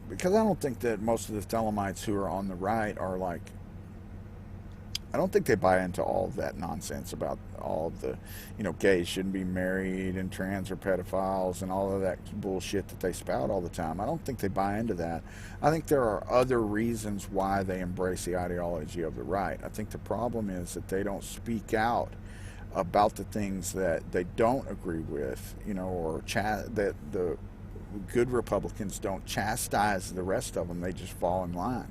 Speaker 1: Because I don't think that most of the Thelemites who are on the right are like, I don't think they buy into all of that nonsense about all of the, gays shouldn't be married and trans are pedophiles and all of that bullshit that they spout all the time. I don't think they buy into that. I think there are other reasons why they embrace the ideology of the right. I think the problem is that they don't speak out about the things that they don't agree with, or that the good Republicans don't chastise the rest of them. They just fall in line.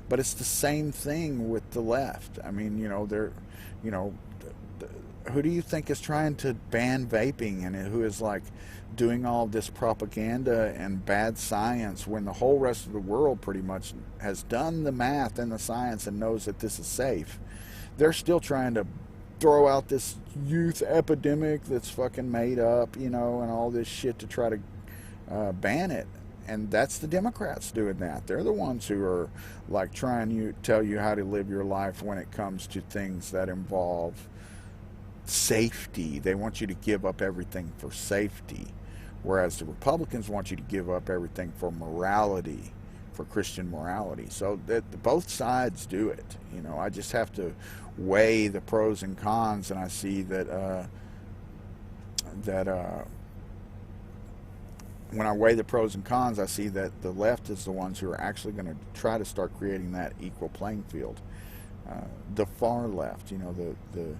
Speaker 1: But it's the same thing with the left. I mean, they're, who do you think is trying to ban vaping and who is like doing all this propaganda and bad science when the whole rest of the world pretty much has done the math and the science and knows that this is safe? They're still trying to throw out this youth epidemic that's fucking made up, and all this shit to try to ban it. And that's the Democrats doing that. They're the ones who are like trying to tell you how to live your life when it comes to things that involve safety. They want you to give up everything for safety, whereas the Republicans want you to give up everything for morality, for Christian morality. So that both sides do it. I just have to weigh the pros and cons, and I see that when I weigh the pros and cons, I see that the left is the ones who are actually going to try to start creating that equal playing field. The far left, the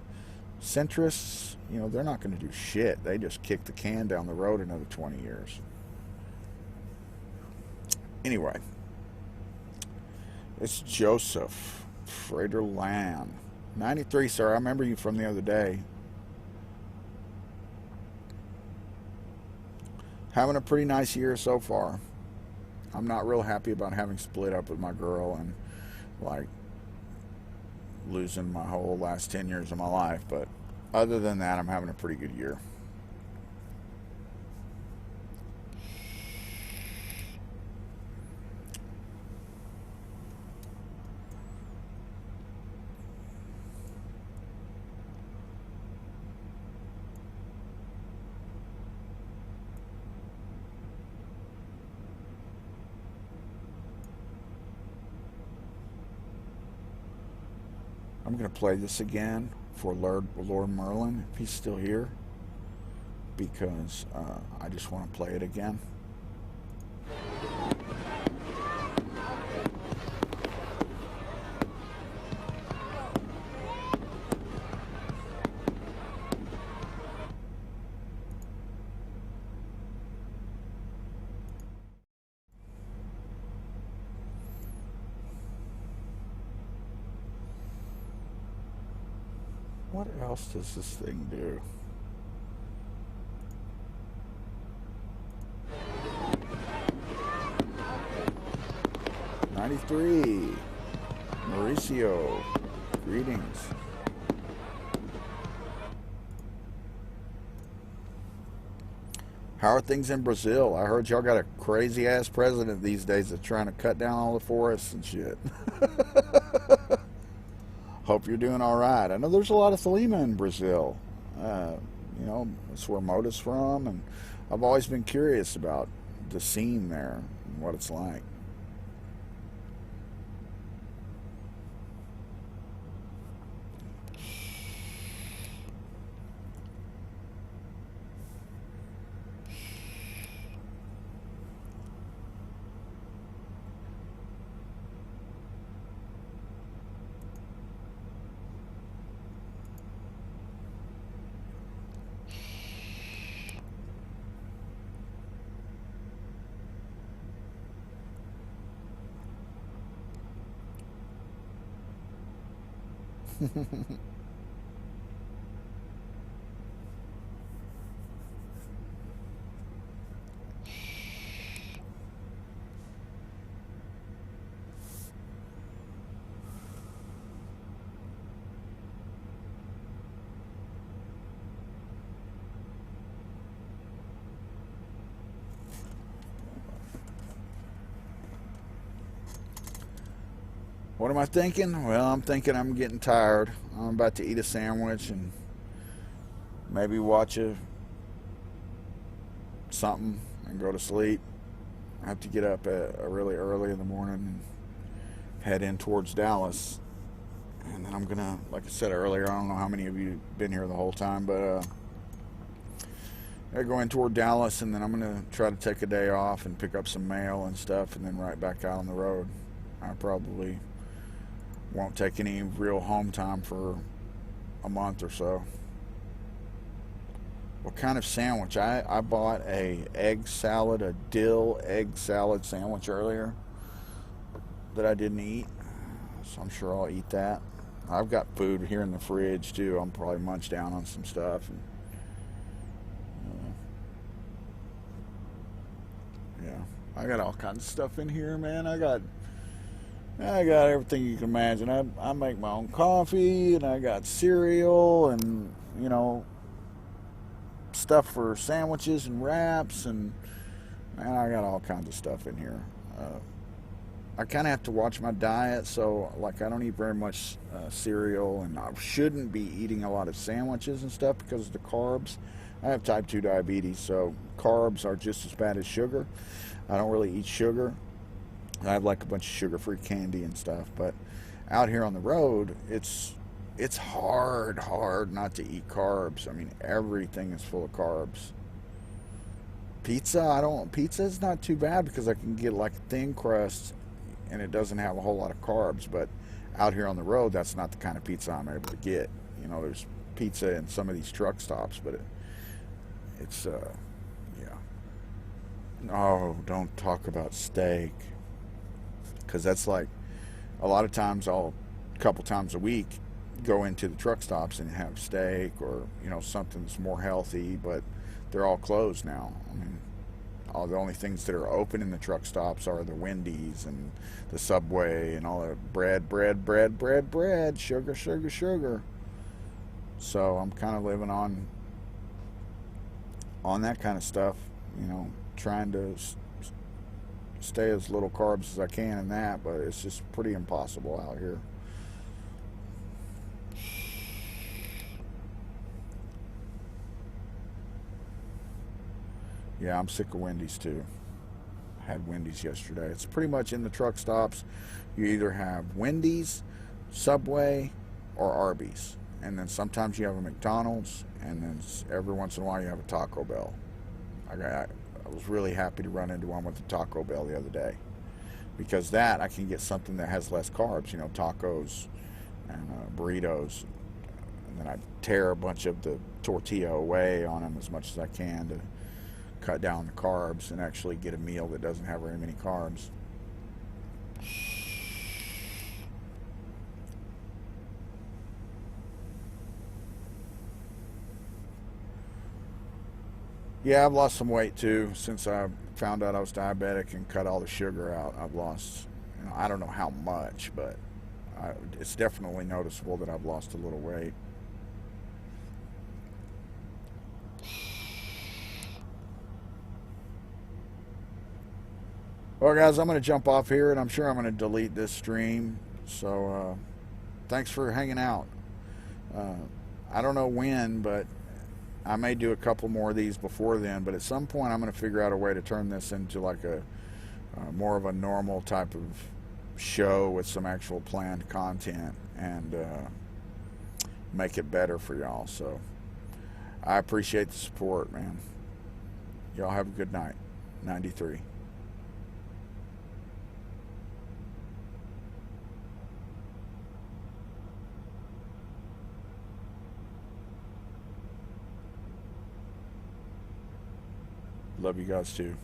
Speaker 1: centrists, they're not going to do shit. They just kick the can down the road another 20 years. Anyway, it's Joseph Frater Land. 93, sir. I remember you from the other day. Having a pretty nice year so far. I'm not real happy about having split up with my girl and like losing my whole last 10 years of my life, but other than that, I'm having a pretty good year. I'm going to play this again for Lord Merlin, if he's still here, because I just want to play it again. What else does this thing do? '93, Mauricio, greetings. How are things in Brazil? I heard y'all got a crazy ass president these days that's trying to cut down all the forests and shit. Hope you're doing all right. I know there's a lot of Thelema in Brazil. That's where Moda's from, and I've always been curious about the scene there and what it's like. What am I thinking? Well, I'm thinking I'm getting tired. I'm about to eat a sandwich and maybe watch something and go to sleep. I have to get up really early in the morning and head in towards Dallas. And then I'm going to, like I said earlier, I don't know how many of you have been here the whole time, but I go in toward Dallas, and then I'm going to try to take a day off and pick up some mail and stuff, and then right back out on the road. I probably won't take any real home time for a month or so. What kind of sandwich? I bought a dill egg salad sandwich earlier that I didn't eat, so I'm sure I'll eat that. I've got food here in the fridge too. I'll probably munch down on some stuff. And, yeah, I got all kinds of stuff in here, man. I got everything you can imagine. I make my own coffee, and I got cereal, and stuff for sandwiches and wraps, and man, I got all kinds of stuff in here. I kind of have to watch my diet, so like I don't eat very much cereal, and I shouldn't be eating a lot of sandwiches and stuff because of the carbs. I have type 2 diabetes, so carbs are just as bad as sugar. I don't really eat sugar. I have like a bunch of sugar-free candy and stuff, but out here on the road, it's hard not to eat carbs. I mean, everything is full of carbs. Pizza is not too bad because I can get like a thin crust and it doesn't have a whole lot of carbs, but out here on the road, that's not the kind of pizza I'm able to get. There's pizza in some of these truck stops, but it's yeah. Oh, don't talk about steak. Because that's like a lot of times a couple times a week go into the truck stops and have steak or something that's more healthy, but they're all closed now. I mean, all the only things that are open in the truck stops are the Wendy's and the Subway and all the bread, sugar. So I'm kind of living on that kind of stuff, trying to stay as little carbs as I can in that, but it's just pretty impossible out here. Yeah, I'm sick of Wendy's too. I had Wendy's yesterday. It's pretty much in the truck stops. You either have Wendy's, Subway, or Arby's. And then sometimes you have a McDonald's, and then every once in a while you have a Taco Bell. I was really happy to run into one with the Taco Bell the other day, because that I can get something that has less carbs, tacos and burritos, and then I tear a bunch of the tortilla away on them as much as I can to cut down the carbs and actually get a meal that doesn't have very many carbs. Yeah, I've lost some weight too since I found out I was diabetic and cut all the sugar out. I've lost, I don't know how much, but it's definitely noticeable that I've lost a little weight. Well, guys, I'm going to jump off here, and I'm sure I'm going to delete this stream. So thanks for hanging out. I don't know when, but I may do a couple more of these before then. But at some point, I'm going to figure out a way to turn this into like a more of a normal type of show with some actual planned content and make it better for y'all. So I appreciate the support, man. Y'all have a good night. 93. Love you guys too.